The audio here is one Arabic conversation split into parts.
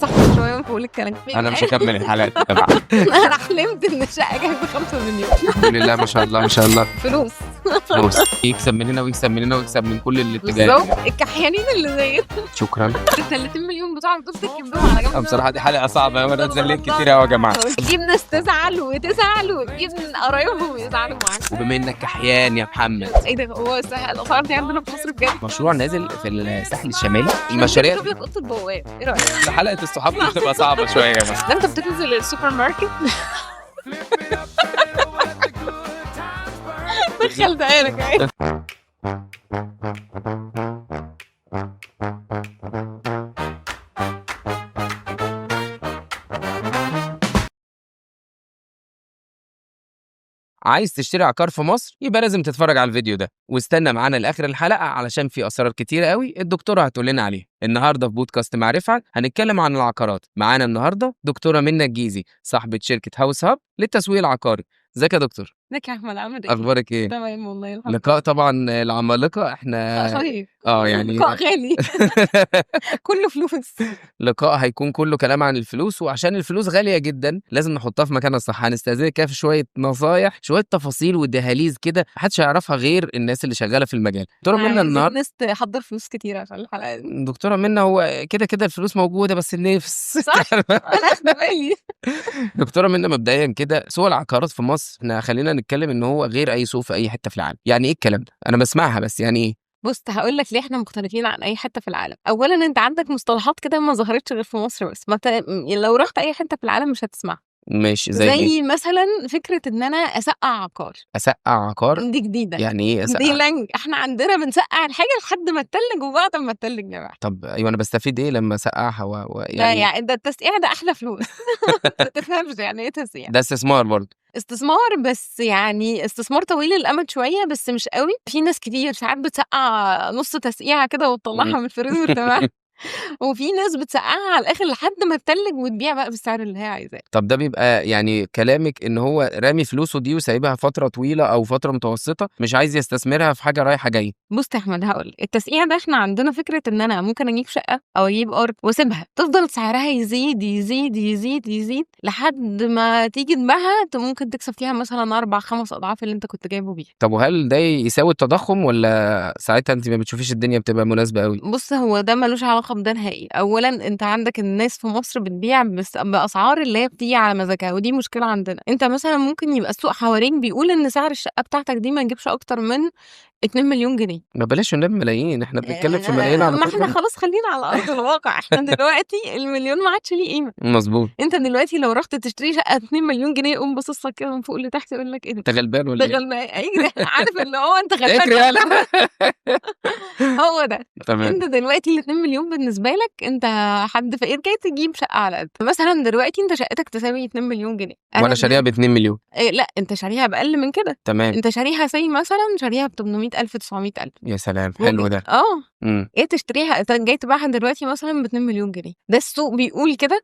صح شويه بقول الكلام. انا مش هكمل الحلقه دي يا جماعه. انا حلمت ان الشقه جايبه 5 مليون الحمد لله ما شاء الله ما شاء الله. فلوس. فلوس يكسب من هنا ويكسب من هنا ويكسب من كل الاتجاهات. بالظبط الكحيانين اللي زي شكرا. 30 مليون بتوعهم دول تكتبهم على جنب. بصراحه دي حلقه صعبه قوي، انا اتذليت كتير قوي يا جماعه. تجيب ناس تزعل وتزعل وتجيب قرايبهم يزعلوا معاك. وبما انك كحيان يا محمد، ايه ده هو الاسعار دي عندنا في مصر بجد؟ مشروع نازل في الساحل الشمالي. المشاريع بتجيب لك اوضه البواب، ايه رايك؟ حلقه الصحاب دي بتبقى صعبه شويه يا جماعه. ده انت بتنزل السوبر ماركت دخل دقايقك اهي. عايز تشتري عقار في مصر يبقى لازم تتفرج على الفيديو ده واستنى معانا لاخر الحلقه علشان في اسرار كتيره قوي الدكتوره هتقول لنا عليها. النهارده في بودكاست مع رفعت هنتكلم عن العقارات. معانا النهارده دكتوره منى الجيزي صاحبه شركه هاوس هاب للتسويق العقاري. ازيك يا دكتور؟ ازيك يا احمد عامل ايه؟ اخبارك ايه؟ تمام والله الحمد لقاء طبعا العمالقه لله. احنا صحيح يعني لقاء غالي كله فلوس. لقاء هيكون كله كلام عن الفلوس، وعشان الفلوس غاليه جدا لازم نحطها في مكانها الصح. هنستاذنك كده في شويه نصايح، شويه تفاصيل ودهاليز كده محدش يعرفها غير الناس اللي شغاله في المجال. دكتوره منى النهارده، الناس تحضر فلوس كتير عشان الحلقه دي. دكتوره منى هو كده كده الفلوس موجوده بس النفس صح انا اخد بالي. دكتوره منى مبدئيا كده سوق العقارات في مصر احنا خلينا نتكلم ان هو غير اي سوق في اي حته في العالم. يعني ايه الكلام ده؟ انا بسمعها بس يعني ايه؟ بص هقول لك ليه احنا مختلفين عن اي حته في العالم. اولا انت عندك مصطلحات كده ما ظهرتش غير في مصر بس، ما لو رحت اي حته في العالم مش هتسمعها. ماشي زي ايه؟ زي مثلا فكره ان انا اسقع عقار. اسقع عقار؟ دي جديده. يعني ايه دي اسقع؟ لانج. احنا عندنا بنسقع الحاجه لحد ما تتلج وبعد ما تتلج يا جماعه. طب ايوه انا بستفيد ايه لما اسقعها يعني ده التسقيع ده احلى فلوس. ما تفهمش يعني ايه تسقيع. ده استثمار برضه. استثمار بس يعني استثمار طويل الامد شويه بس مش قوي. في ناس كتير ساعات بتسقع نص تسقيعه كده وتطلعها من الفريزر تمام. وفي ناس بتسقعها على الاخر لحد ما تتلج وتبيع بقى بالسعر اللي هي عايزاه. طب ده بيبقى يعني كلامك ان هو رامي فلوسه دي وسايبها فتره طويله او فتره متوسطه، مش عايز يستثمرها في حاجه رايحه جايه. بص يا احمد هقول التسقيع ده احنا عندنا فكره ان انا ممكن اجيب شقه او اجيب ارض واسيبها تفضل سعرها يزيد يزيد يزيد يزيد لحد ما تيجي تبيعها ممكن تكسب فيها مثلا 4-5 اضعاف اللي انت كنت جايبه بيه. طب وهل ده يساوي التضخم ولا ساعتها انت ما بتشوفيش الدنيا بتبقى مناسبه قوي؟ بص هو ده ملوش علاقه بده نهائي. اولا انت عندك الناس في مصر بتبيع باسعار اللي هي بتيجي على مزاجها ودي مشكله عندنا. انت مثلا ممكن يبقى السوق حواليك بيقول ان سعر الشقه بتاعتك دي ما تجيبش اكتر من 2 مليون جنيه. ما بلاش نبقى ملايين، احنا بنتكلم في ملايين على ما طول. احنا خلاص خلينا على ارض الواقع. احنا دلوقتي المليون ما عادش ليه قيمه. مظبوط. انت دلوقتي لو رحت تشتري شقه 2 مليون جنيه يقوم باصص لك كده من فوق لتحت يقول لك ايه انت غلبان ولا ده ايه؟ غلبان. عارف اللي هو انت غلبان. اجري يلا. هو ده. تمام. انت دلوقتي ال 2 مليون بالنسبه لك انت حد فقير جاي تجيب شقه على قد. مثلا دلوقتي انت شقتك تساوي 2 مليون جنيه. وانا شاريها ب 2 مليون. إيه لا انت شاريها باقل من كده. تمام. انت شاريها مثلا شاريها ب 800,000 900,000. يا سلام حلو ده. ايه تشتريها جاي تبيعها دلوقتي مثلا ب 2 مليون جنيه. ده السوق بيقول كده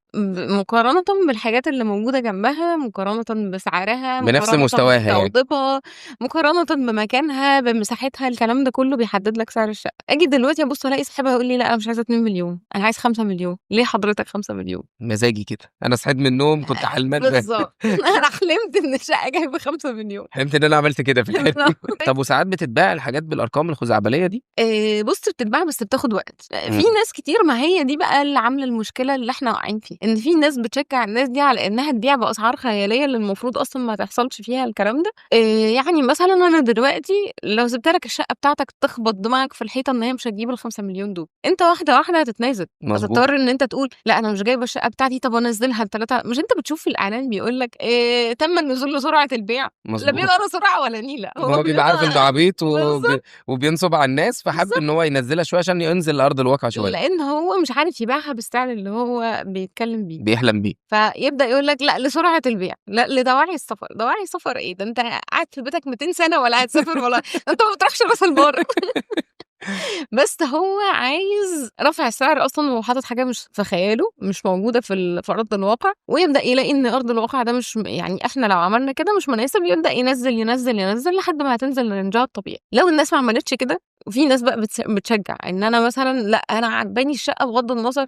مقارنه بالحاجات اللي موجوده جنبها، مقارنه بسعرها، بنفس مستواها يعني. توضيبها، مقارنه بمكانها بمساحتها. الكلام ده كله بيحدد لك سعر الشقه. اجي دلوقتي ابص الاقي صاحبها يقول لي لا انا مش عايزه 2 مليون انا عايز 5 مليون. ليه حضرتك 5 مليون؟ مزاجي كده، انا صحيت من النوم كنت حلمان بالظبط. انا حلمت ان الشقه جايبه 5 مليون. حلمت ان انا عملت كده في الحلم. طب وساعات بتتباع الحاجات بالارقام الخزعبليه دي؟ بص بتتباع بس بتاخد وقت. في ناس كتير ما هي دي بقى اللي عامله المشكله اللي احنا واقعين فيها، ان في ناس بتشجع الناس دي على انها تبيع باسعار خياليه اللي المفروض اصلا ما تحصلش فيها الكلام ده. يعني مثلا انا دلوقتي لو سبت لك الشقه بتاعتك تخبط دماغك في الحيطه ان هي مش هتجيب ال5 مليون دول، انت واحده واحده هتتنازل. هتضطر ان انت تقول لا انا مش جايبه الشقه بتاعتي طب انزلها ل3. مش انت بتشوف في الاعلان بيقول لك تم النزول لسرعه البيع؟ لا بيبقى لا سرعه ولا نيله. هو بيبقى عارف انه عبيط وبينصب على الناس فحب ان هو ينزلها شويه عشان ينزل لارض الواقع شويه، لان هو مش عارف يبيعها بالسعر اللي هو بيتكلم بيه بيحلم بيه. فيبدا يقول لك لا لسرعه البيع، لا لدواعي السفر. دواعي السفر ايه ده؟ انت قاعد في بيتك 200 سنه ولا هتسافر ولا انت ما بتروحش راس البر. بس هو عايز رفع السعر اصلا وحاطط حاجه مش في خياله مش موجوده في ارض الواقع، ويبدا يلاقي ان ارض الواقع ده مش يعني احنا لو عملنا كده مش مناسب، يبدا ينزل ينزل ينزل لحد ما هتنزل لرنجها الطبيعي. لو الناس ما عملتش كده وفي ناس بقى بتشجّع إن أنا مثلًا لأ، أنا عاجباني الشقة بغض النظر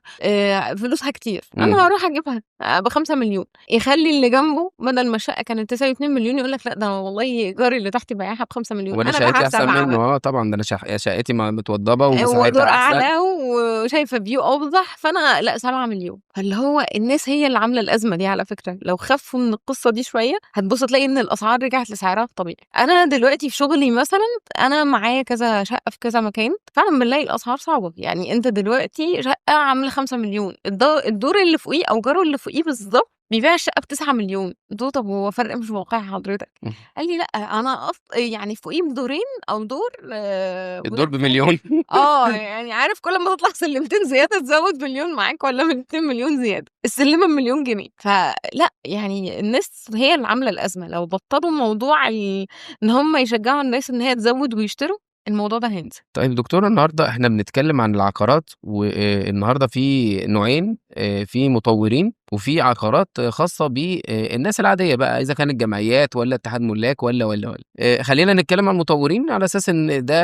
فلوسها كتير، أنا هاروح أجيبها ب5.000.000 يخلّي اللي جنبه بدل ما الشقة كانت تساوي 2.000.000 يقول لك لأ، ده والله جاري اللي تحت بايعها ب5.000.000 وأنا أنا أبيعها شقتي أحسن ب7 منه، مثلًا. طبعًا ده أنا شقتي متوضبة ودور ومساحتها أحسن. أعلى وشايفة view أوضح، فأنا لأ 7.000.000. فاللي هو الناس هي اللي عاملة الأزمة دي على فكرة، لو خفّوا من القصة دي شوية هتبُص تلاقي إن الأسعار رجعت لسعرها الطبيعي. أنا دلوقتي في شغلي مثلًا أنا معايا كذا شقة في كذا مكان، فعلًا بنلاقي الأسعار صعبة، يعني أنت دلوقتي شقة عاملة 5.000.000 الدور اللي فوقيه أو جاره اللي فوقيه بالضبط بيبيع الشقة ب9.000.000. قُلت له: "طب هو فرق مش واقعي حضرتك." إمم. قال لي: "لأ، أنا يعني فوقيه بدورين أو دور الدور وتحتيه." ب1.000.000. يعني عارف كل ما تطلع سلمتين زيادة تزود 1.000.000 معاك والّا 2.000.000 زيادة، السلِّمة ب1.000.000 جنيه. فلأ، يعني الناس هي اللي عاملة الأزمة، لو بطّلوا موضوع إن هم يشجعوا الناس إن هي تزوّد ويشتروا، الموضوع ده هينزل. طيب دكتورة، النهارده إحنا بنتكلم عن العقارات، النهارده في نوعين، في مطورين وفي عقارات خاصة الناس العادية بقى، إذا كانت جمعيات والّا اتحاد ملاك والّا. خلّينا نتكلم عن المطورين على أساس إن ده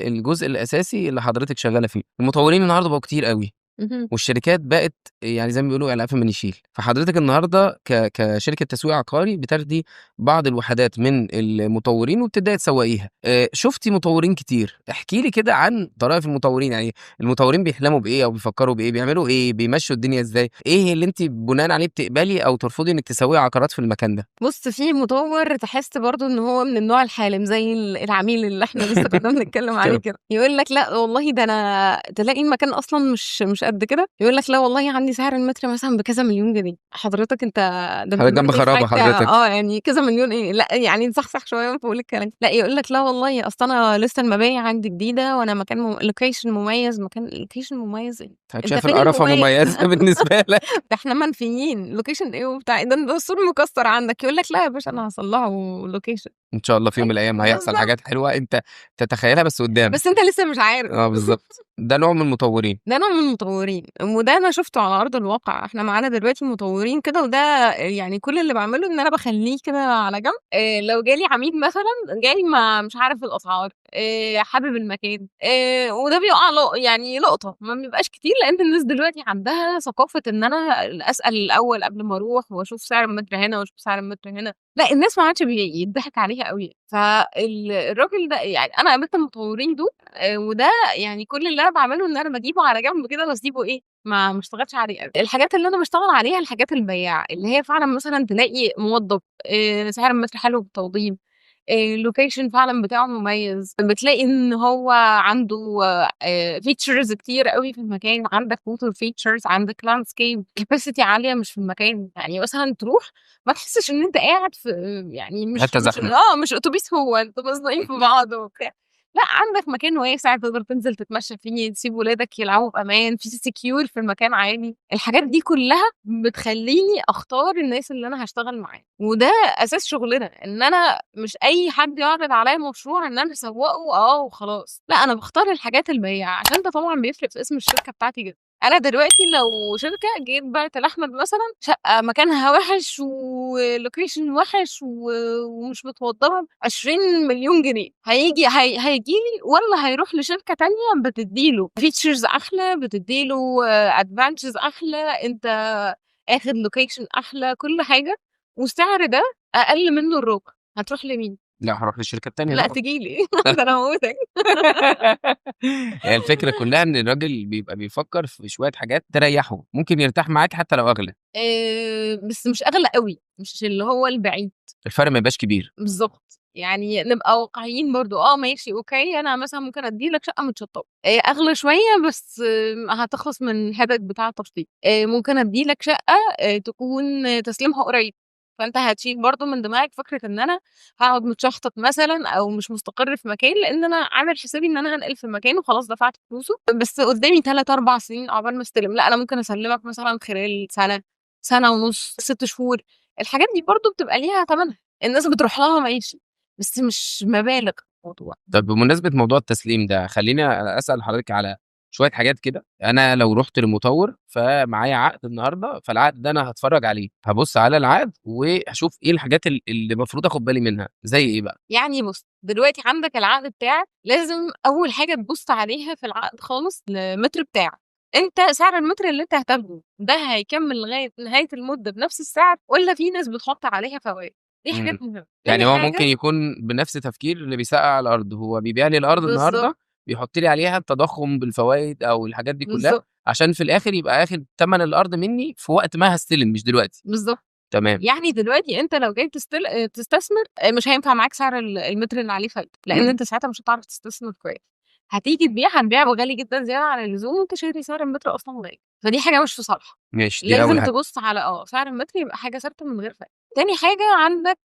الجزء الأساسي اللي حضرتك شغالة فيه. المطورين النهارده بقوا كتير أوي. اهم. والشركات بقت يعني زي ما بيقولوا على قفا من يشيل. فحضرتك النهارده كشركة تسويق عقاري بتاخدي بعض الوحدات من المطورين وبتبدئي تسوقيها. شُفتِ مطورين كتير، احكي لي كده عن طرائف المطورين، يعني المطورين بيحلموا بإيه أو بيفكروا بإيه، بيعملوا إيه، بيمشّوا الدنيا إزاي؟ إيه اللي أنتِ بناءً عليه بتقبلي أو ترفضي إنِّك تسوقي عقارات في المكان ده؟ بُص، في مطوّر تحس برضه إن هو من النوع الحالم زي العميل اللي إحنا لسه كنا بنتكلم عليه تمام. كده، يقول لك لأ والله ده أنا تلاقي المكان أصلًا مش قد كده، يقول لك لا والله عندي سعر المتر مثلًا بكذا مليون جنيه. حضرتك أنت ده أنت حضرتك جنب مرمي في خرابة حتة حضرتك. يعني كذا مليون إيه، لأ يعني نصحصح شوية وأنت بتقول الكلام. لأ يقول لك لا والله أصل أنا لسه المباني عندي جديدة وأنا مكان location مميز، مكان location مميز إيه؟ حضرتك أنت شايف فين القرافة المميز؟ مميزة بالنسبة لك. ده إحنا منفيين location إيه وبتاع إيه، ده السور مكسّر عندك، يقول لك لا يا باشا أنا هاصلّحه location. إن شاء الله في يوم من أيوه الأيام هيحصل بالضبط، حاجات حلوة أنت تتخيلها بس قدّام. بس أنت لسه مش عارف. بالضبط. ده نوع من المطورين. ده نوع من المطوّرين، وده أنا شُفته على أرض الواقع. إحنا معانا دلوقتي مطوّرين كده، وده يعني كل اللي باعمله إن أنا باخلّيه كده على جنب. لو جالي عميل مثلًا جاي مش عارف الأسعار، حابب المكان، وده بيقع يعني لقطة، ما بيبقاش كتير لإن الناس دلوقتي عندها ثقافة إن أنا أسأل الأول قبل ما أروح وأشوف سعر المتر هنا وأشوف سعر المتر هنا. لأ الناس ما عادش يتضحك عليها أوي. الراجل ده يعني أنا قابلت المطوّرين دول، وده يعني كل اللي أنا باعمله إن أنا باجيبه على جنب كده واسيبه إيه، ما اشتغلش عليه أوي. الحاجات اللي أنا باشتغل عليها الحاجات البيّاعة، اللي هي فعلًا مثلًا تلاقي موضّب، سعر المتر حلو بالتوضيب، الlocation فعلًا بتاعه مميز، بتلاقي إن هو عنده features كتير أوي في المكان، عندك water features، عندك landscape capacity عالية مش في المكان. يعني مثلًا تروح ما تحسّش إن أنت قاعد في يعني مش حتّة مش زحمة. مش أوتوبيس، هو أنتم مزنوقين في بعض وبتاع. لأ، عندك مكان واسع تقدر تنزل تتمشى فيه، تسيب ولادك يلعبوا بأمان، في secure في المكان عادي. الحاجات دي كلّها بتخلّيني أختار الناس اللي أنا هاشتغل معاهم، وده أساس شغلنا. إن أنا مش أي حد يعرض عليَّ مشروع إن أنا أسوّقه وخلاص. لأ، أنا باختار الحاجات البيّاعة عشان ده طبعًا بيفرق في اسم الشركة بتاعتي جدًا. أنا دلوقتي لو شركة جيت بِعت لأحمد مثلًا شقة مكانها وِحِش وlocation وِحِش ومش متوضّبة ب20.000.000 جنيه، هييجي لي والّا هيروح لشركة تانية بتدّي له features أحلى، بتدّي له advantages أحلى، أنت آخد location أحلى، كل حاجة، والسعر ده أقل منه الربع، هتروح لمين؟ لأ، هاروح للشركة التانية لأ طبعًا. تيجي لي ده أنا هاموتك. هي الفكرة كلّها إن الراجل بيبقى بيفكّر في شوية حاجات تريّحه، ممكن يرتاح معاك حتى لو أغلى. بس مش أغلى أوي، مش اللي هو البعيد. الفرق ما يبقاش كبير. بالضبط. يعني نبقى واقعيين برضه، ماشي أوكي، أنا مثلًا ممكن أدّي لك شقة متشطّبة، أغلى شوية بس هتخلص من الheadache بتاع التشطيب. ممكن أدّي لك شقة تكون تسليمها قريب، فأنت هتشيل برضه من دماغك فكرة إن أنا هاقعد متشحطط مثلًا أو مش مستقر في مكان، لإن أنا عامل حسابي إن أنا هانقل في مكان وخلاص دفعت فلوسه، بس قدّامي 3، 4 سنين عقبال ما أستلم. لأ، أنا ممكن أسلّمك مثلًا خلال سنة، سنة ونُص، 6 شهور. الحاجات دي برضه بتبقى ليها تمنها. الناس بتروح لها ماشي، بس مش مبالغ في الموضوع. طب بمناسبة موضوع التسليم ده، خلّيني أسأل حضرتك على شوية حاجات كده. أنا لو رُحت لمطوّر فمعايا عقد النهارده، فالعقد ده أنا هاتفرّج عليه، هابُص على العقد وهاشوف إيه الحاجات اللي المفروض آخُد بالي منها، زي إيه بقى؟ يعني بُص، دلوقتي عندك العقد بتاعك، لازم أول حاجة تبُص عليها في العقد خالص المتر بتاعك، أنت سعر المتر اللي أنت هتاخده ده هيكمّل لغاية نهاية المدة بنفس السعر والّا في ناس بتحُط عليها فوايد؟ دي إمم. حاجات مهمة. يعني تاني هو ممكن حاجة يكون بنفس تفكير اللي بيسقّع على الأرض، هو بيبيع لي الأرض بالضبط، النهارده، بيحُط لي عليها التضخُّم بالفوايد أو الحاجات دي كلّها، بالضبط، عشان في الآخر يبقى آخد تَمَن الأرض منّي في وقت ما هاستلم مش دلوقتي. بالضبط. تمام. يعني دلوقتي أنت لو جاي تستثمر مش هينفع معاك سعر المتر اللي عليه فايدة، لإن أنت ساعتها مش هتعرف تستثمر كويس. هتيجي تبيع هتبيع بغالي جدًا زيادة عن اللزوم وأنت شاري سعر المتر أصلًا غالي، فدي حاجة مش في صالحك. ماشي، دي أول لازم حاجة. تبُص على سعر المتر يبقى حاجة ثابتة من غير فايدة. تاني حاجة عندك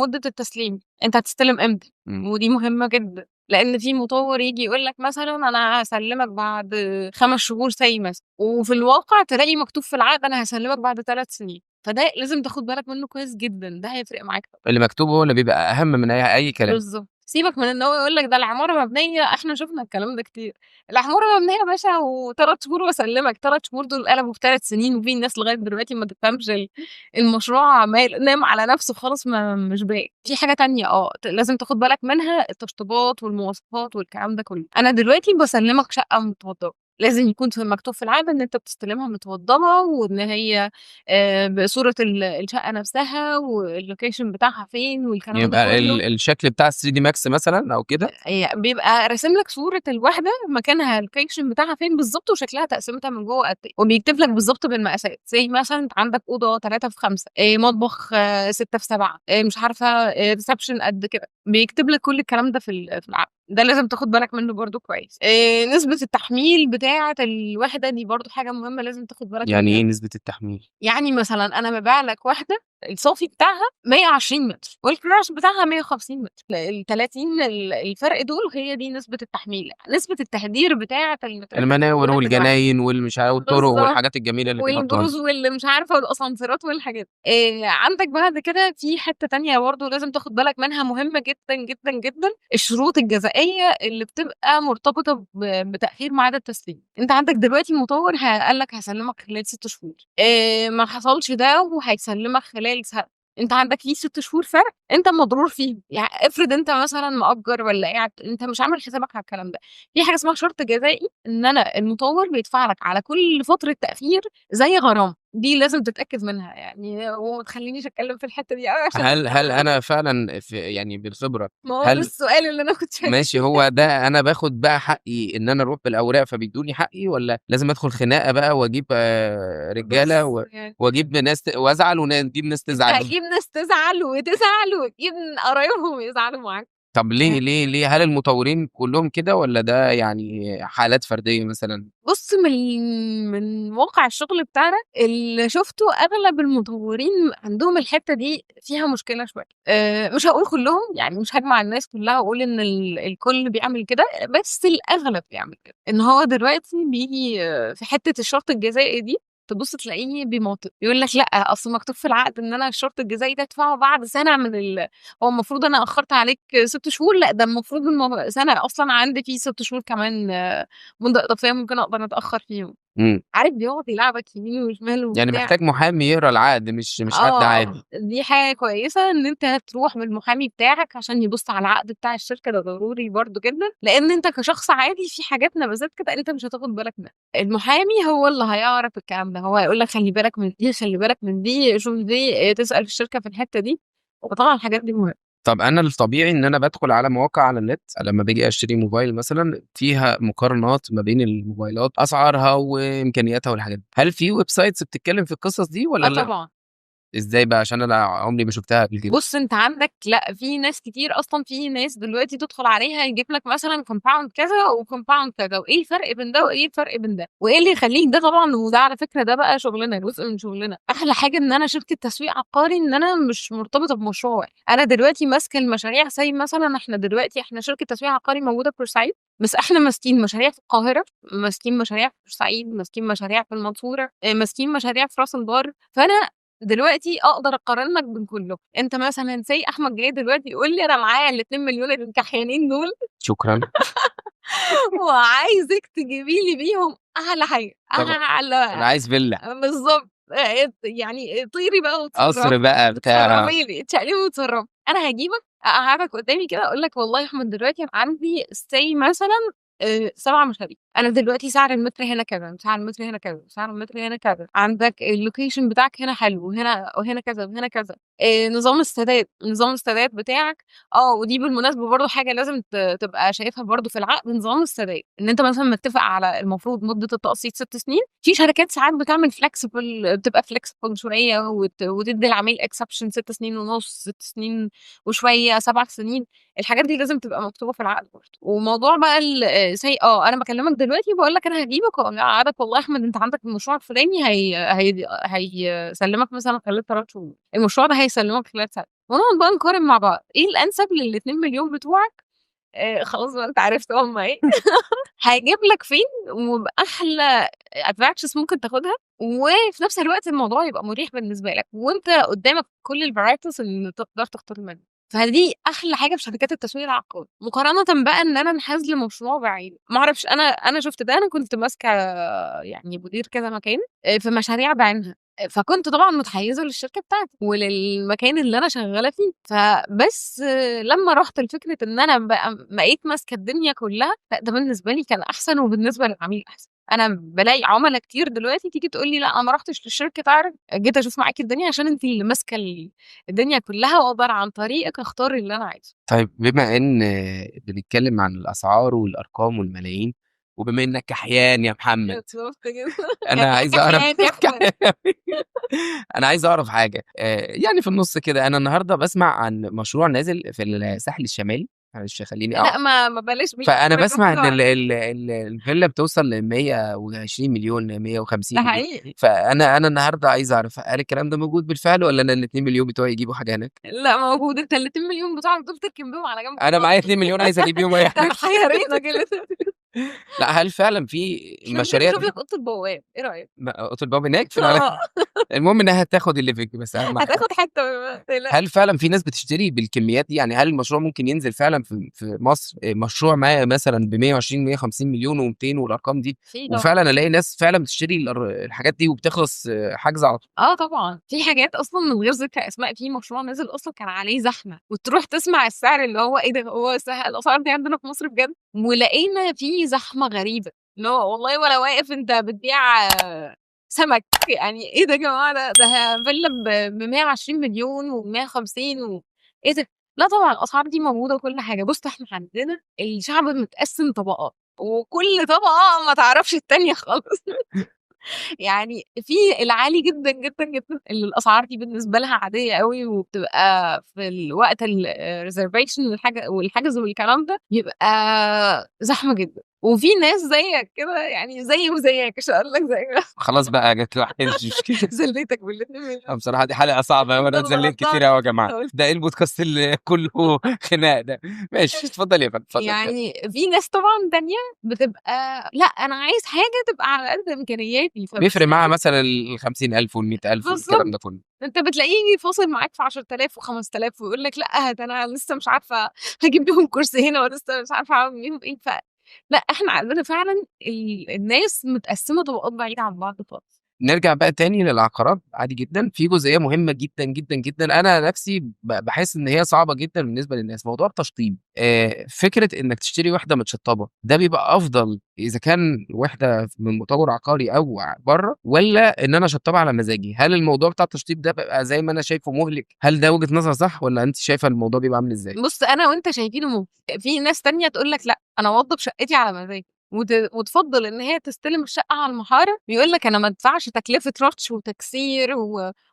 مدة التسليم، أنت هتستلم إمتى؟ إمم. ودي مهمة جدًا، لإن في مطوّر ييجي يقول لك مثلًا أنا هاسلّمك بعد 5 شهور say مثلًا، وفي الواقع تلاقي مكتوب في العقد أنا هاسلّمك بعد 3 سنين، فده لازم تاخد بالك منه كويس جدًا، ده هيفرق معاك أوي. اللي مكتوب هو اللي بيبقى أهم من أي كلام. بالضبط. سيبك من إن هو يقول لك ده العمارة مبنية إحنا شُفنا الكلام ده كتير. العمارة مبنية يا باشا و3 شهور وأسلّمك، 3 شهور دول قلبوا في 3 سنين، وفي ناس لغاية دلوقتي ما تفهمش المشروع نام على نَفْسه خالص ما مش باين. في حاجة تانية لازم تاخد بالك منها التشطيبات والمواصفات والكلام ده كُلّه. أنا دلوقتي باسلّمك شقة متوضّبة، لازم يكون مكتوب في العقد إن أنت بتستلمها متوضّبة وإن هي بصورة الشقة نَفْسها والlocation بتاعها فين والكلام ده يبقى كُلّه. الشكل بتاع ال3D Max مثلًا أو كده؟ بيبقى راسم لك صورة الواحدة مكانها الlocation بتاعها فين بالضبط وشكلها تقسيمتها من جوّه قد إيه، وبيكتب لك بالضبط بالمقاسات، say مثلًا أنت عندك أوضة 3 في 5 مطبخ 6 في 7 مش عارفة reception قد كده، بيكتب لك كل الكلام ده في العقد، ده لازم تاخد بالك منه برضه كويس. نسبة التحميل بتاعة الوحدة دي برضه حاجة مهمة لازم تاخد بالك يعني منها. إيه نسبة التحميل؟ يعني مثلًا أنا بابيع لك واحدة الصافي بتاعها 120 متر والcrash بتاعها 150 متر، ال30 الفرق دول هي دي نسبة التحميل، نسبة التهدير بتاعة المترات اللي المناور موجودة في الواحدة. والجناين والطرق بالضبط. والحاجات الجميلة اللي بيحطوها لنا. والبروز واللي مش عارفة والأسانسيرات والحاجات عندك بعد كده في حتّة تانية برضه لازم تاخد بالك منها مهمة جدًا، جدًا، جدًا، الشروط الجزائية اللي بتبقى مرتبطة بتأخير ميعاد التسليم. أنت عندك دلوقتي المطوّر قال لك هاسلّمك خلال 6 شهور، ما حصلش ده وهيسلّمك خلال سنة، أنت عندك في 6 شهور فرق أنت مضرور فيهم، افرض أنت مثلًا مأجّر والّا قاعد أنت مش عامل حسابك على الكلام ده. في حاجة اسمها شرط جزائي إن أنا المطوّر بيدفع لك على كل فترة تأخير زي غرامة، دي لازم تتأكد منها يعني وما تخلّينيش أتكلّم في الحتّة دي أوي عشان هل أنا فعلًا يعني بالخبرة، ما هو ده هل السؤال اللي أنا كنت ماشي هو ده أنا باخد بقى حقي إن أنا أروح بالأوراق فبيدوني حقي، والّا لازم أدخل خناقة بقى وأجيب رجالة بُص يعني وأجيب ناس وأزعل ونجيب ناس أنت تزعل؟ هتجيب ناس تزعل وتزعل وتجيب قرايبهم يزعلوا معاك. طب ليه هل المطورين كلّهم كده والّا ده يعني حالات فردية مثلًا؟ بُص من واقع الشغل بتاعنا اللي شُفته أغلب المطوّرين عندهم الحتّة دي فيها مشكلة شوية، مش هاقول كلّهم يعني مش هاجمع الناس كلّها وأقول إن الكل بيعمل كده، بس الأغلب بيعمل كده، إن هو دلوقتي بييجي في حتّة الشرط الجزائي دي تبُص تلاقيه بيماطل، يقول لك لأ أصل مكتوب في العقد إن أنا الشرط الجزائي ده أدفعه بعد سنة من هو المفروض أنا أخّرت عليك 6 شهور، لأ ده المفروض سنة أصلًا عندي في 6 شهور كمان مدة إضافية ممكن أقدر أتأخّر فيهم، إمم. عارف بيقعد يلعبك يمين وشمال يعني وبتاع. محتاج محامي يقرا العقد مش حد عادي. دي حاجة كويسة إن أنت تروح بالمحامي بتاعك عشان يبُص على العقد بتاع الشركة، ده ضروري برضه جدًا، لإن أنت كشخص عادي في حاجات نبذات كده أنت مش هتاخد بالك منها، المحامي هو اللي هيعرف الكلام ده، هو هيقول لك خلّي بالك من دي، خلّي بالك من دي، شوف دي، تسأل الشركة في الحتّة دي، وطبعًا الحاجات دي مهمة. طب أنا الطبيعي إن أنا بادخل على مواقع على النت لمّا باجي أشتري موبايل مثلًا، فيها مقارنات ما بين الموبايلات، أسعارها وإمكانياتها والحاجات دي. هل في ويب سايتس بتتكلم في القصص دي والّا لأ؟ طبعًا. إزاي بقى؟ عشان أنا عمري ما شُفتها قبل كده. بُص أنت عندك لأ، في ناس كتير أصلًا في ناس دلوقتي تدخل عليها يجيب لك مثلًا compound كذا وcompound كذا، وإيه الفرق بين ده وإيه الفرق بين ده، وإيه اللي يخلّيك ده طبعًا وده على فكرة ده بقى شغلنا، جزء من شغلنا، أحلى حاجة إن أنا شركة تسويق عقاري إن أنا مش مرتبطة بمشروع واحد، أنا دلوقتي ماسكة المشاريع say مثلًا إحنا شركة تسويق عقاري موجودة في بورسعيد، بس إحنا ماسكين مشاريع في القاهرة، ماسكين مشاريع في بورسعيد، ماسكين مشاريع في المنصورة، ماسكين مشاريع في راس البر، فأنا دلوقتي أقدر أقارن لك بين كلّهم، أنت مثلًا say أحمد جاي دلوقتي يقول لي أنا معايا ال2.000.000 الكحيانين دول شكرًا. وعايزِك تجيبي لي بيهم أحلى حاجة، طبعًا، أنا أحلى عايز فيلا، بالضبط. يعني طيري بقى قصر واتصرّفي، بقى بتاع. اتصرّفي لي، اتشقلبي واتصرّفي. أنا هاجيبك أقعّدك قدّامي كده أقول لك والله يا أحمد دلوقتي أنا عندي say مثلًا 7 مشاريع، أنا دلوقتي سعر المتر هنا كذا، سعر المتر هنا كذا، سعر المتر هنا كذا، عندك الlocation بتاعك هنا حلو، وهنا كذا، وهنا كذا. نظام السداد بتاعك ودي بالمناسبة برضه حاجة لازم تبقى شايفها برضه في العقد، نظام السداد، إن أنت مثلًا متّفق على المفروض مدة التقسيط 6 سنين، في شركات ساعات بتعمل بتبقى flexible شوية وتدّي العميل exception 6 سنين ونُص، 6 سنين وشوية، 7 سنين. الحاجات دي لازم تبقى مكتوبة في العقد برضه. وموضوع بقى أنا باكلمك دلوقتي باقول لك أنا هاجيبك وأقعدك والله يا أحمد أنت عندك المشروع الفلاني هيسلمك مثلًا خلال 3 شهور، المشروع ده هيسلمك خلال سنة، ونقعد بقى نقارن مع بعض، إيه الأنسب لل2.000.000 بتوعك. خلاص بقى أنت عرفت هُم إيه. هاجيب لك فين وبأحلى advantages ممكن تاخدها، وفي نفس الوقت الموضوع يبقى مريح بالنسبة لك، وأنت قدامك كل الvarieties اللي تقدر تختار منها. فدي أحلى حاجة في شركات التسويق العقاري، مقارنةً بقى إن أنا أنحاز لمشروع بعينه. ما أعرفش أنا شُفت ده، أنا كنت ماسكة يعني مدير كذا مكان في مشاريع بعينها، فكنت طبعًا متحيزة للشركة بتاعتي وللمكان اللي أنا شغالة فيه، فبس لمّا رُحت لفكرة إن أنا بقيت ماسكة الدنيا كلها، لأ ده بالنسبة لي كان أحسن وبالنسبة للعميل أحسن. أنا بالاقي عُملا كتير دلوقتي تيجي تقول لي: "لأ أنا ما رُحتش لشركة عرض، جيت أشوف معاكِ الدنيا عشان أنتِ اللي ماسكة الدنيا كلها وأقدر عن طريقِك أختار اللي أنا عايزه." طيب بما إن بنتكلم عن الأسعار والأرقام والملايين، وبما إنك كحيان يا محمد، بالضبط كده. أنا عايز أعرف كحيان يا أحمد. كحيان أوي. أنا عايز أعرف حاجة، يعني في النُص كده، أنا النهارده باسمع عن مشروع نازل في الساحل الشمالي، معلش خلّيني لأ ما بلاش فأنا باسمع إن بيوجعوا. الفيلا بتوصل ل120.000.000 150 ده مليون. حقيقي. فأنا النهارده عايز أعرف هل الكلام ده موجود بالفعل والّا أنا ال2.000.000 بتوعي يجيبوا حاجة هناك؟ لأ موجود، أنت ال2.000.000 بتوعك دول تركن بيهم على جنب أنا معايا خالص. 2.000.000 عايز أجيب بيهم أي ده حاجة. محيرينك الاتنين. لأ، هل فعلًا في إحنا ممكن المشاريع نشوف دي لك أوضة البواب، إيه رأيك؟ أوضة الباب هناك في آه. المهم إنها تاخد الليفينج بس أهم حاجة. هتاخد حتة ما هل تقلقش. فعلًا في ناس بتشتري بالكميات دي؟ يعني هل المشروع ممكن ينزل فعلًا في مصر مشروع ما مثلًا ب120 150.000.000 و200 والأرقام دي، في طبعًا. وفعلًا ألاقي ناس فعلًا بتشتري الحاجات دي وبتخلص حجز على طول؟ طبعًا، في حاجات أصلًا من غير ذكر أسماء، في مشروع نازل أصلًا كان عليه زحمة، وتروح تسمع السعر اللي هو إيه ده، هو الأسعار دي عندنا في مصر بجد؟ ولقينا في زحمة غريبة، اللي هو والله ولا واقف أنت بتبيع سمك، يعني إيه ده يا جماعة ده فيلا ب120.000.000 و150 إيه ده؟ لا طبعًا الأسعار دي موجودة وكل حاجة. بُص إحنا عندنا الشعب متقسّم طبقات، وكل طبقة ما تعرفش التانية خالص. يعني في العالي جدًا، جدًا، جدًا اللي الأسعار دي بالنسبة لها عادية أوي، وبتبقى في الوقت الreservation والحجز والكلام ده، بيبقى زحمة جدًا. وفي ناس زيك كده يعني زيي وزيك مش هاقول لك زي خلاص بقى جات له مش مشكلة. ذليتك بال2.000.000. بصراحة دي حلقة صعبة أوي، أنت أنا اللي اتذليت كتير غلطان. أوي يا جماعة، ده إيه البودكاست اللي كله خناق ده؟ ماشي، اتفضلي يا فندم، اتفضلي. يعني في ناس طبعًا تانية بتبقى لأ، أنا عايز حاجة تبقى على قد إمكانياتي، بيفرق معاها مثلًا ال50.000 وال100.000 والكلام بالضبط. ده كله. أنت بتلاقيه فاصل معاك في 10.000 و5.000 ويقول لك لأ، ده أنا لسه مش عارفة هاجيب بيهم كرسي هنا ولسه مش عارفة أعمل بيهم إيه. لأ، إحنا عندنا فعلًا الناس متقسّمة طبقات بعيدة عن بعض خالص. نرجع بقى تاني للعقارات عادي جدًا، في جزئية مهمة جدًا، جدًا، جدًا، أنا نفسي باحس إن هي صعبة جدًا بالنسبة للناس، موضوع التشطيب. فكرة إنك تشتري وحدة متشطبة، ده بيبقى أفضل إذا كان وحدة من مطور عقاري أو برّه، والّا إن أنا أشطبها على مزاجي؟ هل الموضوع بتاع التشطيب ده بيبقى زي ما أنا شايفه مُهلِك؟ هل ده وجهة نظر صح والّا أنتِ شايفة الموضوع بيبقى عامل إزاي؟ بُص، أنا وأنت شايفينه في ناس تانية تقول لك لأ، أنا أوضّب شقتي على مزاجي، وتفضّل إن هي تستلم الشقة على المحارة، ويقول لك أنا ما ادفعش تكلفة رش وتكسير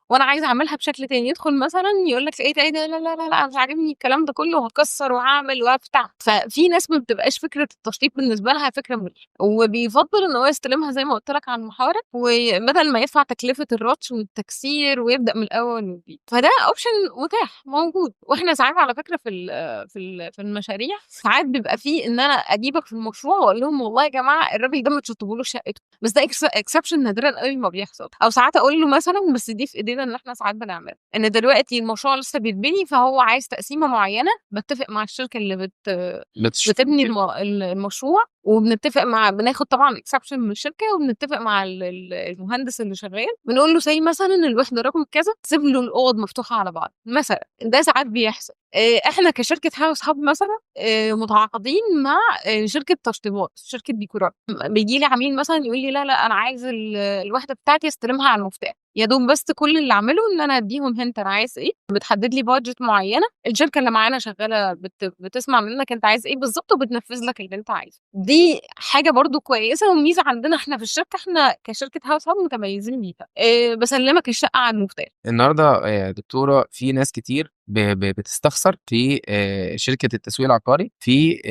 وأنا عايز أعملها بشكل تاني. يدخل مثلًا يقول لك إيه ده، إيه ده، لا، لا، لا، لأ، مش عاجبني الكلام ده كله، هاكسّر وهاعمل وهافتح. ففي ناس ما بتبقاش فكرة التشطيب بالنسبة لها فكرة مُريحة، وبيفضّل إن هو يستلمها زي ما قُلت لك على المحارة، وبدل ما يدفع تكلفة الرش والتكسير ويبدأ من الأول وجديد. فده option متاح موجود. وإحنا ساعات على فكرة في المشاريع، ساعات بيبقى في إن أنا أجيبك في المشروع وأقول لهم والله يا جماعه الراجل ده ما تشطبولوش شقته، بس ده اكسبشن نادرا قوي ما بيحصل. او ساعات اقول له مثلا بس دي في ايدينا ان احنا ساعات بنعملها، ان دلوقتي المشروع لسه بيتبني فهو عايز تقسيمه معينه، بتفق مع الشركه اللي بتبني المشروع، وبنتفق مع بناخد طبعا اكسبشن من الشركه، وبنتفق مع المهندس اللي شغال، بنقول له زي مثلا الوحده رقم كذا سيب له الاوض مفتوحه على بعض مثلا. ده ساعات بيحصل. احنا كشركه هاوس هاب مثلا متعاقدين مع شركه تشطيبات، شركه ديكورات. بيجي لي عميل مثلا يقول لي لا انا عايز الوحده بتاعتي استلمها على المفتاح، يا دوب بس كل اللي اعمله ان انا اديهم هنت انا عايز ايه، بتحدد لي بادجت معينه، الشركه اللي معانا شغاله بتسمع منك انت عايز ايه بالظبط وبتنفذ لك اللي انت عايزه. دي حاجه برضو كويسه وميزه عندنا احنا في الشركه، احنا كشركه هاوس هاب متميزين بيها. بسلمك الشقه على المفتاح. النهارده يا دكتوره في ناس كتير بتستخسر في شركه التسويق العقاري، في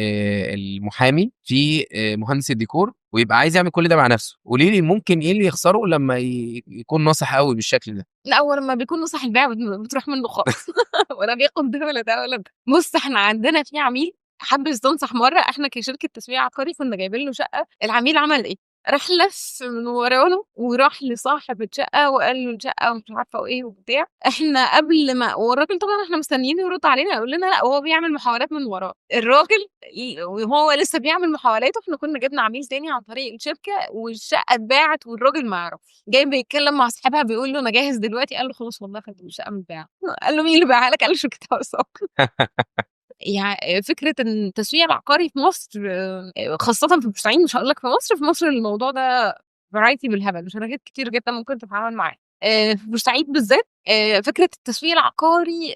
المحامي، في مهندس الديكور، ويبقى عايز يعمل كل ده مع نفسه. قولي لي ممكن ايه اللي يخسره لما يكون ناصح قوي بالشكل ده؟ لا، اول لما بيكون نصح البيع بتروح منه خالص ولا بياخد ده ولا ده ولا ده. بص احنا عندنا في عميل حب يستنصح مره، احنا كشركه تسويق عقاري كنا جايبين له شقه، العميل عمل ايه؟ راح لف من ورانا وراح لصاحب الشقه وقال له الشقه ومش عارفه ايه وبتاع. احنا قبل ما والراجل طبعا احنا مستنيين يرد علينا يقول لنا لا هو بيعمل محاولات من وراه. الراجل وهو لسه بيعمل محاولاته احنا كنا جبنا عميل تاني عن طريق الشركه، والشقه اتباعت والراجل ما يعرفش. جاي بيتكلم مع اصحابها بيقول له انا جاهز دلوقتي، قال له خلاص والله خدت الشقه متباعه. قال له مين اللي باعها لك؟ قال له شركه هاوس هاب. يعني فكرة إن التسويق العقاري في مصر خاصةً في بورسعيد، مش هاقول لك في مصر، في مصر الموضوع ده variety بالهبل، وشركات كتير جدًا ممكن تتعامل معاه. في بورسعيد بالذات فكرة التسويق العقاري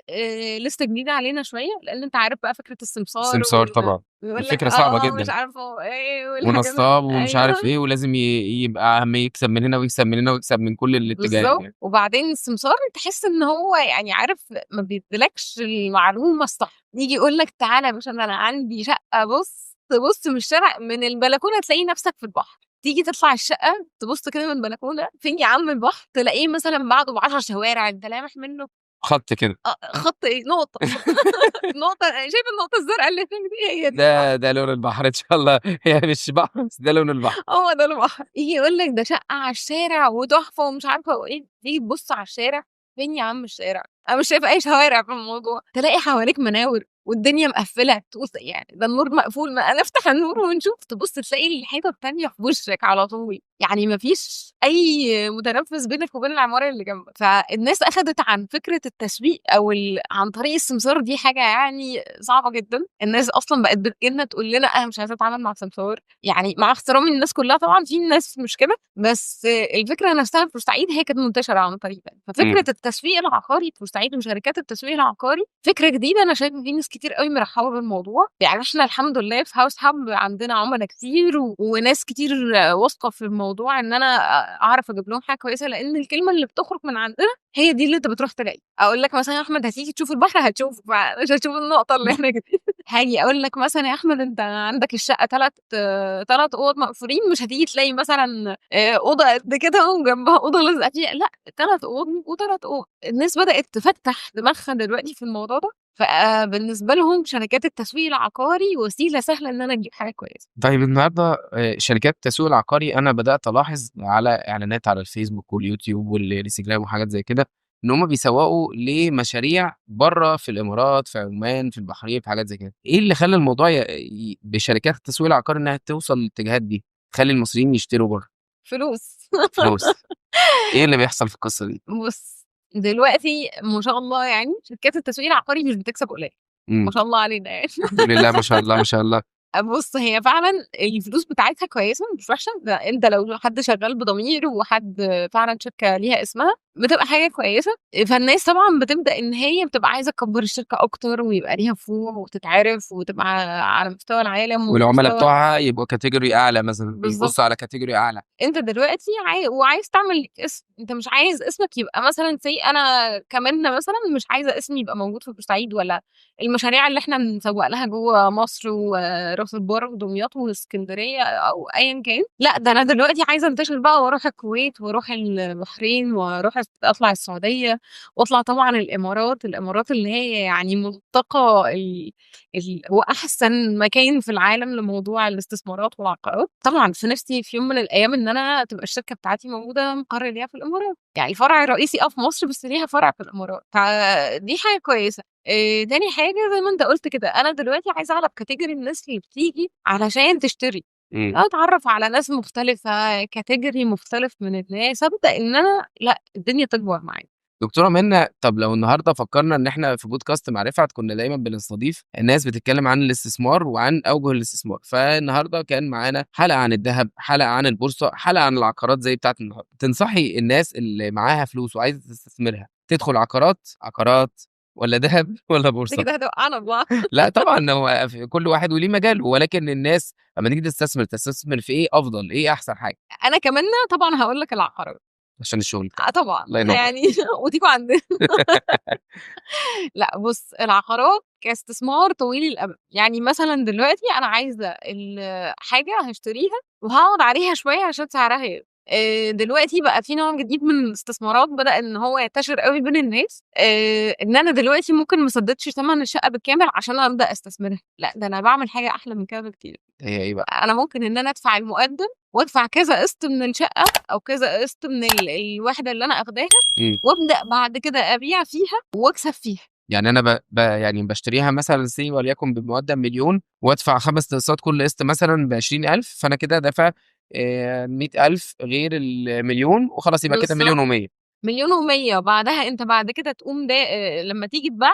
لسه جديدة علينا شوية، لإن أنت عارف بقى فكرة السمسار السمسار طبعا ويقول لك الفكره صعبه مش جدا، عارفة إيه والحاجات ونصاب ومش عارف أيوه. ايه، ولازم يبقى عم يكسب من هنا ويكسب من هنا ويكسب من كل الاتجاهات بالضبط، يعني. وبعدين السمسار تحس إن هو يعني عارف ما بيديلكش المعلومة الصح، ييجي يقول لك تعالَ يا باشا ده أنا عندي شقة تبُص من الشارع من البلكونة تلاقي نفسك في البحر، تيجي تطلع الشقة تبُص كده من البلكونة فين يا عم البحر، تلاقيه مثلًا بعده ب10 شوارع أنت لامح منه خط كده. خط إيه نقطة نقطة شايف النقطة الزرقا اللي هناك دي هي دي البحر. ده لون البحر إن شاء الله، هي مش بحر بس ده لون البحر. هو ده البحر. ييجي يقول لك ده شقة على الشارع وتحفة ومش عارفة وإيه، تيجي تبُص على الشارع، فين يا عم الشارع؟ أنا مش شايفة أي شوارع في الموضوع، تلاقي حواليك مناور والدنيا مقفلة، تقول يعني ده النور مقفول ما نفتح النور ونشوف، تبُص تلاقي الحيطة التانية في وشك على طول، يعني ما فيش أي متنفس بينك وبين العمارة اللي جنبك. فالناس أخدت عن فكرة التسويق أو عن طريق السمسار دي حاجة يعني صعبة جدًا، الناس أصلًا بقت بتيجي لنا تقول لنا أنا مش عايزة أتعامل مع سمسار، يعني مع احترامي للناس كلها طبعًا في ناس مش كده، بس الفكرة نفسها في بورسعيد هي كانت منتشرة عن طريق ده. ففكرة التسويق العقاري في بورسعيد وشركات التسويق العقاري فكرة جديدة، أنا شايفة في ناس كتير أوي مرحبة بالموضوع، يعني إحنا الحمد لله في هاوس هاب عندنا عملا كتير وناس كتير واثقة في الموضوع إن أنا أعرف أجيب لهم حاجة كويسة، لإن الكلمة اللي بتخرج من عندنا هي دي اللي أنت بتروح تلاقيها. أقول لك مثلًا يا أحمد هتيجي تشوف البحر هتشوفه، مش هتشوف النقطة اللي هناك دي. هاجي أقول لك مثلًا يا أحمد أنت عندك الشقة 3 أوض مقفولين، مش هتيجي تلاقي مثلًا أوضة قد كده وجنبها أوضة لازقة فيها، لأ 3 أوض و3 أوض. الناس بدأت تفتّح دماغها دلوقتي في الموضوع ده، فبقى بالنسبة لهم شركات التسويق العقاري وسيلة سهلة إن أنا أجيب حاجة كويسة. طيب النهارده شركات التسويق العقاري أنا بدأت ألاحظ على إعلانات على الفيسبوك واليوتيوب والإنستجرام وحاجات زي كده، إن هم بيسوّقوا لمشاريع برّه في الإمارات، في عمان، في البحرين، في حاجات زي كده. إيه اللي خلّى الموضوع بشركات التسويق العقاري إنها توصل للاتجاهات دي، تخلّي المصريين يشتروا برّه؟ فلوس. فلوس. إيه اللي بيحصل في القصة دي؟ بُص، دلوقتي ما شاء الله يعني شركات التسويق العقاري مش بتكسب قليل، ما إمم. شاء الله علينا يعني. الحمد لله ما شاء الله، ما شاء الله. بُص، هي فعلًا الفلوس بتاعتها كويسة مش وحشة، ده أنت لو حد شغال بضمير وحد فعلًا شركة ليها اسمها، بتبقى حاجة كويسة. فالناس طبعًا بتبدأ إن هي بتبقى عايزة تكبّر الشركة أكتر ويبقى ليها فروع وتتعرف وتبقى على مستوى العالم والعملا ومستوى بتوعها يبقوا category أعلى مثلًا، بالضبط. بيبصوا على category أعلى. أنت دلوقتي وعايز تعمل ليك اسم، أنت مش عايز اسمك يبقى مثلًا أنا كمنة مثلًا مش عايزة اسمي يبقى موجود في بورسعيد ولا المشاريع اللي إحنا بنسوّق لها جوّه مصر وراس البر ودمياط وإسكندرية أو أيًا كان، لأ ده أنا دلوقتي عايزة أنتشر بقى وأروح الكويت وأروح البحرين وأروح أطلع السعودية وأطلع طبعًا الإمارات اللي هي يعني ملتقى وأحسن مكان في العالم لموضوع الاستثمارات والعقارات. طبعًا في نفسي في يوم من الأيام إن أنا تبقى الشركة بتاعتي موجودة مقر ليها في الإمارات، يعني الفرع الرئيسي في مصر بس ليها فرع في الإمارات، فدي حاجة كويسة. تاني حاجة زي ما أنت قُلت كده، أنا دلوقتي عايزة أعرف category الناس اللي بتيجي علشان تشتري، أتعرّف على ناس مختلفة، category مختلف من الناس، أبدأ إن أنا لأ، الدنيا تكبر معايا. دكتورة منى، طب لو النهارده فكرنا إن إحنا في بودكاست مع رفعت كنا دايمًا بنستضيف ناس بتتكلم عن الاستثمار وعن أوجه الاستثمار، فالنهارده كان معانا حلقة عن الدهب، حلقة عن البورصة، حلقة عن العقارات زي بتاعة النهارده. تنصحي الناس اللي معاها فلوس وعايزة تستثمرها تدخل عقارات والّا دهب والّا أنت بورصة؟ كده هتوقّعنا في بعض. لأ طبعًا هو كل واحد وليه مجاله، ولكن الناس أمّا تيجي تستثمر في إيه أفضل، إيه أحسن حاجة؟ أنا كمنّة طبعًا هاقول لك العقارات. عشان الشغل بتاعِك. طبعًا، الله ينور. يعني وتيجوا عندنا. لأ بُص، العقارات كاستثمار طويل الأمد، يعني مثلًا دلوقتي أنا عايزة حاجة هاشتريها وهاقعد عليها شوية عشان سعرها يغلى. دلوقتي بقى في نوع جديد من الاستثمارات بدأ إن هو ينتشر أوي بين الناس، إن أنا دلوقتي ممكن ما اسددش تمن الشقة بالكامل عشان أبدأ أستثمرها، لأ ده أنا باعمل حاجة أحلى من كده بكتير. هي إيه بقى؟ أنا ممكن إن أنا أدفع المقدم وأدفع كذا قسط من الشقة أو كذا قسط من الوحدة اللي أنا آخداها، إمم. وأبدأ بعد كده أبيع فيها وأكسب فيها. يعني أنا يعني باشتريها مثلًا وليكن بمقدم 1.000.000 وأدفع 5 أقساط كل قسط مثلًا ب20.000 فأنا كده دافع 100.000 غير ال1.000.000 وخلاص يبقى كده بالضبط. 1.100.000. 1.100.000 وبعدها أنت بعد كده تقوم لمّا تيجي تبيعها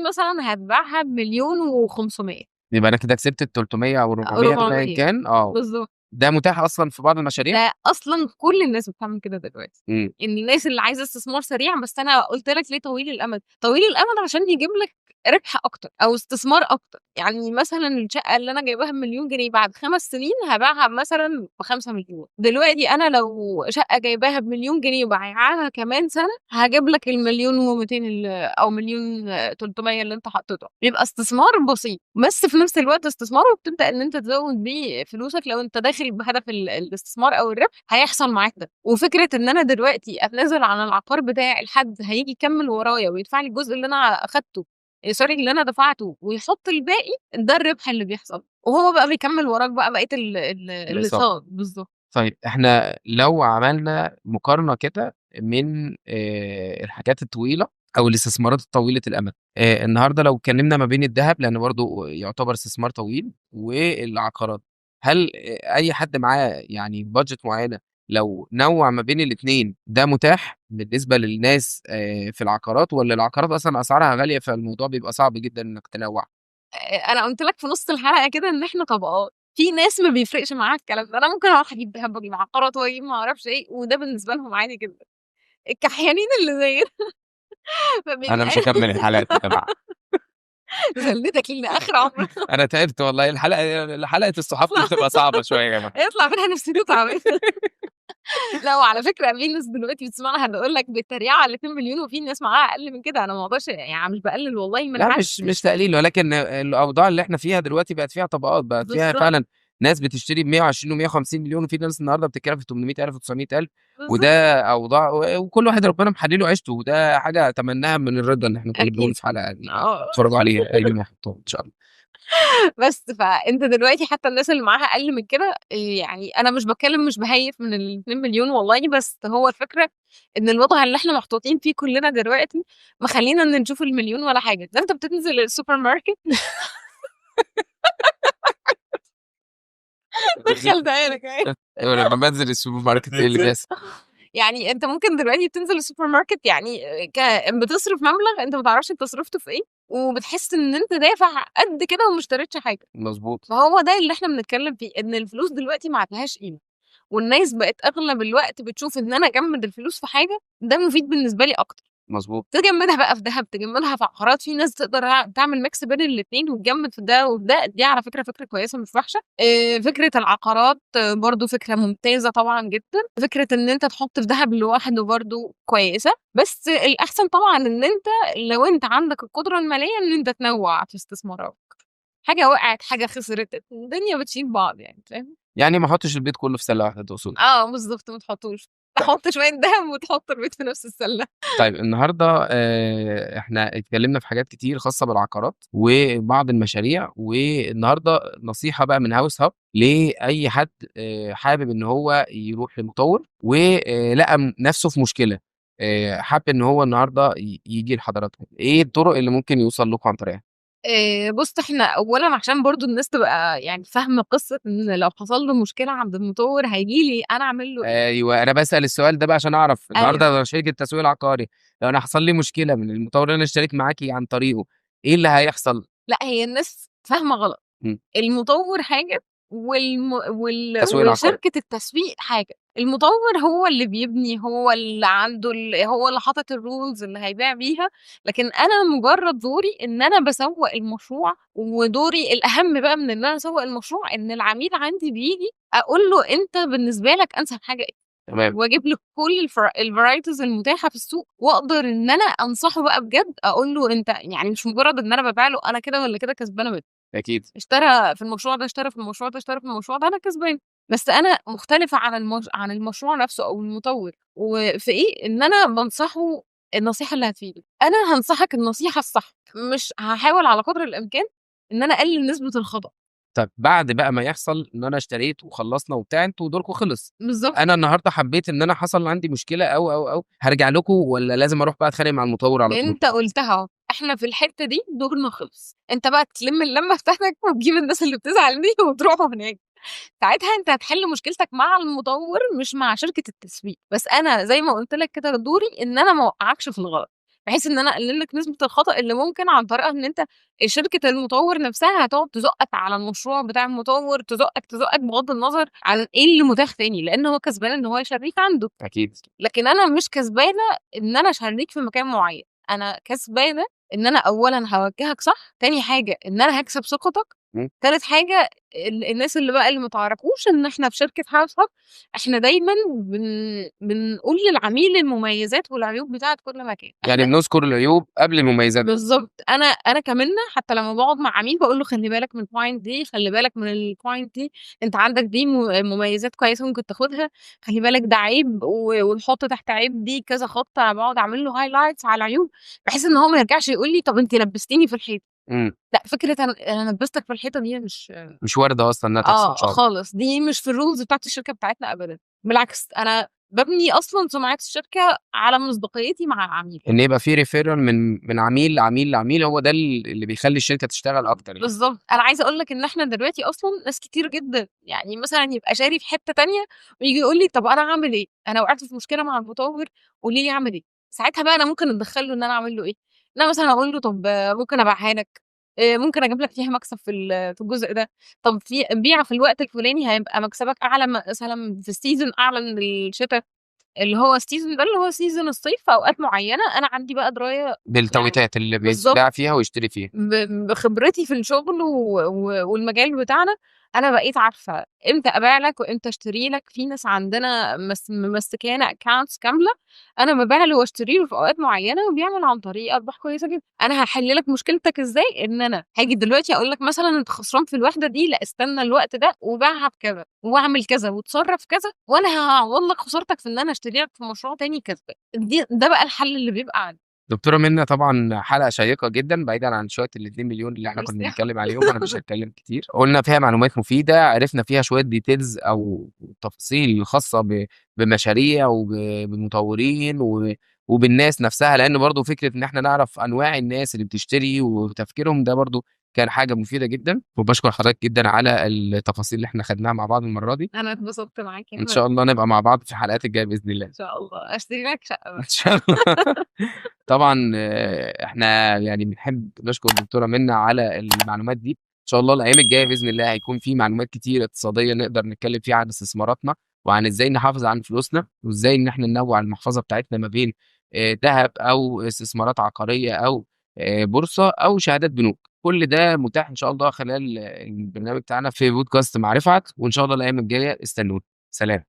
مثلًا هتبيعها ب1.500.000. يبقى أنا كده كسبت ال300 أو ال400 أيًا 400. كان بالضبط. ده متاح أصلًا في بعض المشاريع؟ ده أصلًا كل الناس بتعمل كده دلوقتي. إمم. الناس اللي عايزة استثمار سريع، بس أنا قُلت لك ليه طويل الأمد، طويل الأمد عشان يجيب لك ربح أكتر أو استثمار أكتر، يعني مثلًا الشقة اللي أنا جايباها ب1.000.000 جنيه بعد 5 سنين هابيعها مثلًا ب5.000.000. دلوقتي أنا لو شقة جايباها ب1.000.000 جنيه وبايعاها كمان سنة، هاجيب لك ال1.200.000 أو 1.300.000 اللي أنت حطيتهم، يبقى استثمار بسيط، بس في نفس الوقت استثمار وبتبدأ إن أنت تزوّد بيه فلوسك لو أنت داخل بهدف الاستثمار أو الربح، هيحصل معاك ده. وفكرة إن أنا دلوقتي أتنازل عن العقار بتاعي لحد هييجي يكمّل ورايا ويدفع لي الجزء اللي أنا أخدته sorry اللي أنا دفعته ويحط الباقي، ده الربح اللي بيحصل، وهو بقى بيكمّل وراك بقى بقية الأقساط. الأقساط. بالضبط. طيب إحنا لو عملنا مقارنة كده من الحاجات الطويلة أو الاستثمارات الطويلة الأمد، النهارده لو اتكلمنا ما بين الدهب لأن برضه يعتبر استثمار طويل والعقارات، هل أي حد معاه يعني budget معينة لو نوّع ما بين الاتنين ده متاح بالنسبة للناس في العقارات والّا العقارات أصلًا أسعارها غالية فالموضوع بيبقى صعب جدًا إنك تنوّع؟ أنا قُلت لك في نُص الحلقة كده إن إحنا طبقات، في ناس ما بيفرقش معاها الكلام ده، أنا ممكن أروح أجيب دهب وأجيب عقارات وأجيب ما أعرفش إيه، وده بالنسبة لهم عادي جدًا. الكحيانين اللي زينا أنا فبيبقى مش هاكمّل الحلقة يا جماعة. ذلتك لآخر عمرك. أنا تعبت والله حلقة الصحاب دي اطلع بتبقى صعبة شوية يا جماعة. اطلع منها نفسيته تعبانة. لأ وعلى فكرة في ناس دلوقتي بتسمعنا هتقول لك بيتريقوا على ال2.000.000 وفي ناس معاها أقل من كده، أنا ما اقدرش يعني مش باقلل والله من لأ حد. مش تقليل، ولكن الأوضاع اللي إحنا فيها دلوقتي بقت فيها طبقات، بقت فيها بالضبط. فعلًا ناس بتشتري ب120 و150.000.000 وفي ناس النهارده بتتكلم في 800.000 و900.000 بالضبط. وده أوضاع وكل واحد ربنا محلّي له عيشته، وده حاجة أتمناها من الرضا إن إحنا كنا بنقول أكيد. في حلقة يعني آه. اتفرّجوا عليها أيام ما يحطوها إن شاء الله. بس فأنت دلوقتي حتى الناس اللي معاها أقل من كده يعني أنا مش باتكلم مش باهيّف من ال2.000.000 والله، بس هو الفكرة إن الوضع اللي إحنا محطوطين فيه كلنا دلوقتي مخلّينا إن نشوف ال1.000.000 ولا حاجة، ده أنت بتنزل السوبر ماركت دخّل دقايقك أهي. أيوه لمّا بانزل السوبر ماركت إيه اللي بيحصل؟ يعني أنت ممكن دلوقتي بتنزل السوبر ماركت يعني بتصرف مبلغ أنت ما تعرفش أنت صرفته في إيه، وبتحس إن أنت دافع قد كده وما اشتريتش حاجة، مضبوط. فهو ده اللي إحنا بنتكلم فيه، إن الفلوس دلوقتي ما عادلهاش قيمة، والناس بقت أغلب الوقت بتشوف إن أنا أجمّد الفلوس في حاجة ده مفيد بالنسبة لي أكتر. مضبوط. تجمّدها بقى في دهب، تجمّدها في عقارات، في ناس تقدر تعمل mix بين الاتنين وتجمّد في ده وفي ده، دي على فكرة فكرة كويسة مش وحشة. فكرة العقارات برضه فكرة ممتازة طبعًا جدًا، فكرة إن أنت تحُط في دهب لوحده برضه كويسة، بس الأحسن طبعًا إن أنت لو أنت عندك القدرة المالية إن أنت تنوّع في استثمارات، حاجة وقعت، حاجة خسرت، الدنيا بتشيل بعض يعني فاهم؟ يعني ما احطش البيض كله في سلة واحدة تقصدي. بالضبط ما تحطّوش. تحط شوية دهب وتحط البيت في نفس السلة. طيب النهارده إحنا اتكلمنا في حاجات كتير خاصة بالعقارات وبعض المشاريع، والنهارده نصيحة بقى من House Hub لأي حد حابب إن هو يروح لمطوّر لقى نفسه في مشكلة، حَب إن هو النهارده ييجي لحضراتكم، إيه الطرق اللي ممكن يوصل لكم عن طريقها؟ بُص، إحنا أولًا عشان برضه الناس تبقى يعني فاهمة قصة إن لو حصل له مشكلة عند المطوّر هييجي لي أنا أعمل له إيه. أيوه، أنا باسأل السؤال ده بقى عشان أعرف، أيوه. النهارده شركة التسويق العقاري لو أنا حصل لي مشكلة من المطوّر اللي أنا اشتريت معاكِ عن طريقه، إيه اللي هيحصل؟ لأ، هي الناس فاهمة غلط. إمم، المطوّر حاجة التسويق العقاري، وشركة التسويق حاجة. المطوّر هو اللي بيبني، هو اللي عنده هو اللي حاطط الrules اللي هيبيع بيها، لكن أنا مجرّد دوري إن أنا باسوّق المشروع، ودوري الأهم بقى من إن أنا أسوّق المشروع إن العميل عندي بييجي أقول له أنت بالنسبة لك أنسب حاجة إيه، تمام، واجيب له كل الvarieties المتاحة في السوق، وأقدر إن أنا أنصحه بقى بجد، أقول له أنت يعني مش مجرّد إن أنا بابيع له أنا كده والّا كده كسبانة منه. أكيد، اشترى في المشروع ده، اشترى في المشروع ده، اشترى في المشروع ده، أنا كسبانة. بس أنا مختلفة عن المشروع نفسه أو المطوّر، وفي إيه، إن أنا بانصحه النصيحة اللي هتفيده. أنا هانصحك النصيحة الصح، مش هاحاول على قدر الإمكان إن أنا أقلل نسبة الخطأ. طب بعد بقى ما يحصل إن أنا اشتريت وخلّصنا وبتاع، أنتم دوركم خلص، بالضبط. أنا النهارده حبيت إن أنا حصل عندي مشكلة هارجع لكم والّا لازم أروح بقى أتخانق مع المطوّر على طول؟ أنت قُلتها أهو، إحنا في الحتّة دي دورنا خلص. أنت بقى تلِم اللمة بتاعتك وتجيب الناس اللي بتزعل دي وتروحوا هناك. ساعتها أنت هتحل مشكلتك مع المطوّر مش مع شركة التسويق. بس أنا زي ما قُلت لك كده دوري إن أنا ما أوقّعكش في الغلط، بحيث إن أنا أقلل لك نسبة الخطأ اللي ممكن عن طريقها إن أنت شركة المطوّر نفسها هتقعد تزُقّك على المشروع بتاع المطوّر، تزُقّك بغض النظر عن إيه اللي متاح تاني، لإن هو كسبان إن هو يشاريك عنده. أكيد، لكن أنا مش كسبانة إن أنا أشاريك في مكان معيّن، أنا كسبانة إن أنا أولًا هاوجّهك صح، تاني حاجة إن أنا هاكسب ثقتك، إمم، تالت حاجة الناس اللي بقى اللي ما تعرفوش إن إحنا في شركة House Hub إحنا دايمًا بنقول للعميل المميزات والعيوب بتاعة كل مكان. يعني بنذكر العيوب قبل المميزات، بالضبط. أنا كمنّة حتى لمّا باقعد مع عميل باقول له خلّي بالك من الpoint دي، خلّي بالك من الpoint دي، أنت عندك دي مميزات كويسة ممكن تاخدها، خلّي بالك ده عيب ونحط تحت عيب دي كذا خط، باقعد أعمل له highlights على العيوب، بحيث إن هو ما يرجعش يقول لي طب أنتِ لبّستيني في الحيطة. إمم، لأ، فكرة أنا لبّستك في الحيطة دي مش مش واردة أصلًا إنها تحصل إن شاء الله. خالص، دي مش في الrules بتاعة الشركة بتاعتنا أبدًا. بالعكس أنا بابني أصلًا سمعة الشركة على مصداقيتي مع العميل. إن يبقى في referral من عميل لعميل لعميل، هو ده اللي بيخلّي الشركة تشتغل أكتر يعني. بالضبط. أنا عايزة أقول لك إن إحنا دلوقتي أصلًا ناس كتير جدًا، يعني مثلًا يبقى شاري في حتّة تانية وييجي يقول لي: "طب أنا أعمل إيه؟ أنا وقعت في مشكلة مع المطوّر قولي لي أعمل إيه؟" ساعتها بقى أنا ممكن أتدخّل له إن أنا أعمل له إيه، إن أنا مثلًا أقول له: "طب ممكن أبيعها لك، ممكن أجيب لك فيها مكسب في الجزء ده، طب بيع في الوقت الفلاني هيبقى مكسبك أعلى مثلًا في الseason أعلى من الشتا." اللي هو الseason ده اللي هو season الصيف في أوقات معيّنة أنا عندي بقى دراية يعني بالتوقيتات اللي بالضبط. بيتباع فيها ويشتري فيها. بخبرتي في الشغل والمجال بتاعنا، أنا بقيت عارفة إمتى أبيع لك وإمتى أشتري لك. في ناس عندنا ممسكانا accounts كاملة، أنا بابيع له واشتري له في أوقات معيّنة وبيعمل عن طريقي أرباح كويسة جدًا. أنا هاحل لك مشكلتك إزاي، إن أنا هاجي دلوقتي أقول لك مثلًا أنت خسران في الوحدة دي، لأ استنى الوقت ده وبيعها بكذا، واعمل كذا واتصرّف كذا، وأنا هاعوّض لك خسارتك في إن أنا أشتري لك في مشروع تاني كسبان. ده بقى الحل اللي بيبقى عندي. دكتورة منى طبعًا حلقة شيقة جدًا بعيدًا عن شوية ال2 مليون اللي إحنا كنا ميرسي. بنتكلم عليهم، أنا مش هاتكلم كتير، قُلنا فيها معلومات مفيدة، عرفنا فيها شوية details أو تفاصيل خاصة بمشاريع بمطورين وبالناس نفسها، لأن برضه فكرة إن إحنا نعرف أنواع الناس اللي بتشتري وتفكيرهم ده برضه كان حاجة مفيدة جدًا، وباشكر حضرتك جدًا على التفاصيل اللي إحنا خدناها مع بعض المرة دي، أنا اتبسطت معاك إن كمان. شاء الله نبقى مع بعض في الحلقات الجاية بإذن الله. إن شاء الله، أشتري لك شقة إن بقى. شاء الله. طبعًا إحنا يعني بنحب نشكر الدكتورة منى على المعلومات دي، إن شاء الله الأيام الجاية بإذن الله هيكون في معلومات كتير اقتصادية نقدر نتكلم فيها عن استثماراتنا، وعن إزاي نحافظ على فلوسنا، وإزاي إن إحنا ننوّع المحفظة بتاعتنا ما بين دهب أو استثمارات عقارية أو بورصة أو شهادات بنوك، كل ده متاح إن شاء الله خلال البرنامج بتاعنا في بودكاست مع رفعت، وإن شاء الله الأيام الجاية استنونا، سلام.